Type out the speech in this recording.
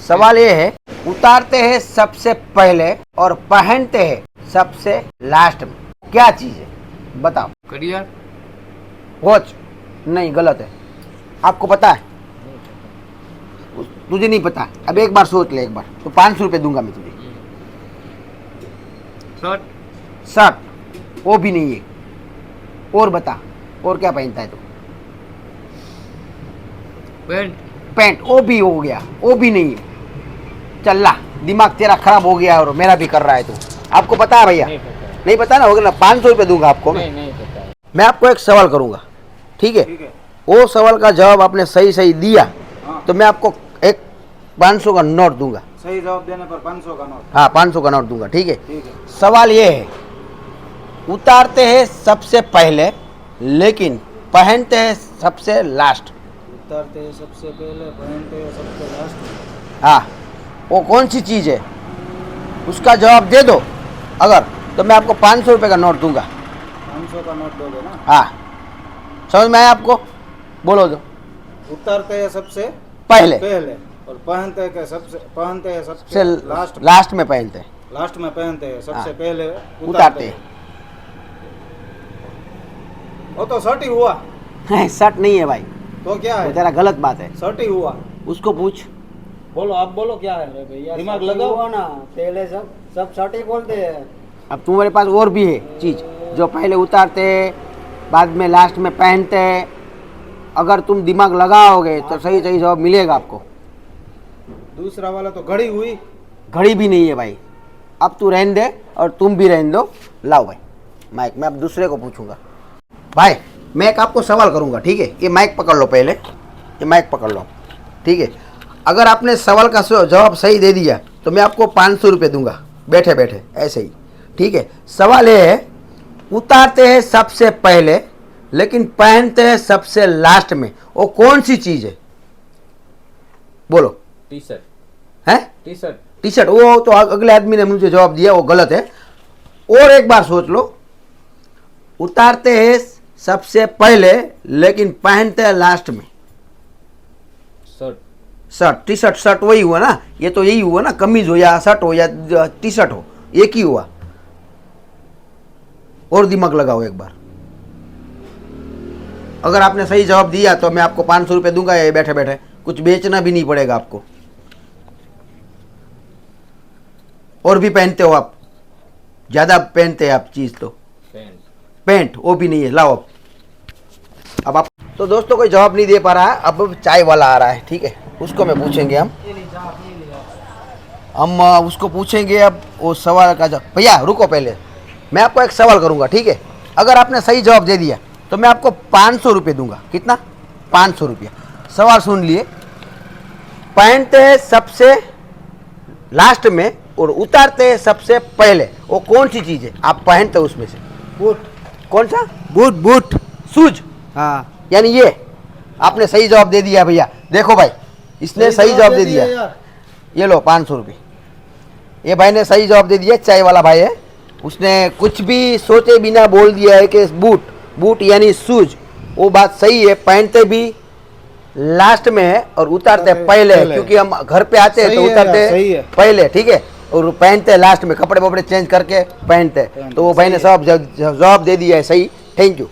सवाल ये है, उतारते हैं सबसे पहले और पहनते हैं सबसे लास्ट में, क्या चीज है? बताओ। घड़ियाल। वॉच? नहीं, गलत है। आपको पता है? तुझे नहीं पता? अब एक बार सोच ले, एक बार तो 500 रुपये दूंगा मैं तुझे। शर्ट। शर्ट? वो भी नहीं है। और बता, और क्या पहनता है तू? पैंट। पैंट? वो भी हो गया, वो भी नहीं है। चल ला, दिमाग तेरा खराब हो गया और मेरा भी कर रहा है तू। आपको पता है भैया? नहीं पता ना, होगा ना। 500 रुपये दूंगा आपको। नहीं पता है। मैं आपको एक सवाल करूंगा, ठीक है? वो सवाल का जवाब आपने सही सही दिया तो मैं आपको एक 500 का नोट दूंगा। सही जवाब देने पर 500 का नोट? हाँ, 500 का नोट दूंगा, ठीक है? ठीक है। सवाल ये है, उतारते हैं सबसे पहले लेकिन पहनते हैं सबसे लास्ट। उतारते हैं सबसे पहले, पहनते हैं सबसे लास्ट। हाँ, वो कौन सी चीज़ है? उसका जवाब दे दो अगर, तो मैं आपको 500 रुपये का नोट दूंगा। 500 का नोट दोगे ना? हाँ, समझ में आया आपको? बोलो दो। उतारते हैं सबसे पहले और पहनते हैं सबसे से लास्ट। लास्ट में पहनते हैं। लास्ट में पहनते हैं सबसे हाँ। पहले उतारते हैं। वो तो शर्ट ही हुआ। शर्ट नहीं है भाई, तो क्या वो है? तेरा गलत बात है। शर्ट ही हुआ। उसको पूछ। बोलो, आप बोलो क्या है? भैया दिमाग शर्ट ही लगाओ हुआ ना, पहले सब शर्ट ही बोलते हैं। अब तुम्हारे पास और भी है चीज़ जो पहले उतारते हैं बाद में लास्ट में पहनते हैं। अगर तुम दिमाग लगाओगे तो सही सही जवाब मिलेगा आपको। दूसरा वाला तो घड़ी हुई। घड़ी भी नहीं है भाई। अब तू रहने दे और तुम भी रहने दो। लाओ भाई माइक, मैं अब दूसरे को पूछूंगा। भाई मैं एक आपको सवाल करूंगा, ठीक है? ये माइक पकड़ लो पहले, ये माइक पकड़ लो, ठीक है? अगर आपने सवाल का जवाब सही दे दिया तो मैं आपको 500 रुपये दूंगा, बैठे बैठे ऐसे ही, ठीक है? सवाल ये है, उतारते हैं सबसे पहले लेकिन पहनते हैं सबसे लास्ट में, वो कौन सी चीज़ है? बोलो। T shirt. है? T shirt. T shirt? वो तो अगले आदमी ने मुझे जवाब दिया, वो गलत है। और एक बार सोच लो, उतारते हैं सबसे पहले लेकिन पहनते हैं लास्ट में। Shirt. Shirt? T shirt? Shirt वही हुआ ना, ये तो यही हुआ ना, कमीज हो या शर्ट हो या टी शर्ट हो, एक ही हुआ। और दिमाग लगाओ एक बार। अगर आपने सही जवाब दिया तो मैं आपको 500 रुपये दूंगा, ये बैठे बैठे, कुछ बेचना भी नहीं पड़ेगा आपको। और भी पहनते हो आप, ज्यादा पहनते हैं आप चीज तो। पैंट। पैंट? वो भी नहीं है। लाओ अब आप। तो दोस्तों कोई जवाब नहीं दे पा रहा है। अब चाय वाला आ रहा है, ठीक है? उसको मैं पूछेंगे हम उसको पूछेंगे अब वो सवाल का जवाब। भैया रुको, पहले मैं आपको एक सवाल करूंगा, ठीक है? अगर आपने सही जवाब दे दिया तो मैं आपको 500 रुपये दूंगा। कितना? 500 रुपये। सवाल सुन लिए, पहनते हैं सबसे लास्ट में और उतारते हैं सबसे पहले, वो कौन सी चीज़ है? आप पहनते हो उसमें से। बूट। कौन सा? बूट? बूट? शूज? हाँ। यानी ये आपने सही जवाब दे दिया भैया। देखो भाई, इसने सही जवाब दे दिया। यार। ये लो 500 रुपये। ये भाई ने सही जवाब दे दिया, चाय वाला भाई है। उसने कुछ भी सोचे बिना बोल दिया है कि बूट, बूट यानी शूज। वो बात सही है, पहनते भी लास्ट में है और उतारते पहले है, क्योंकि हम घर पे आते हैं तो उतारते पहले, ठीक है? और पहनते लास्ट में, कपड़े वपड़े चेंज करके पहनते। तो वो भाई ने जवाब दे दिया है सही। Thank you.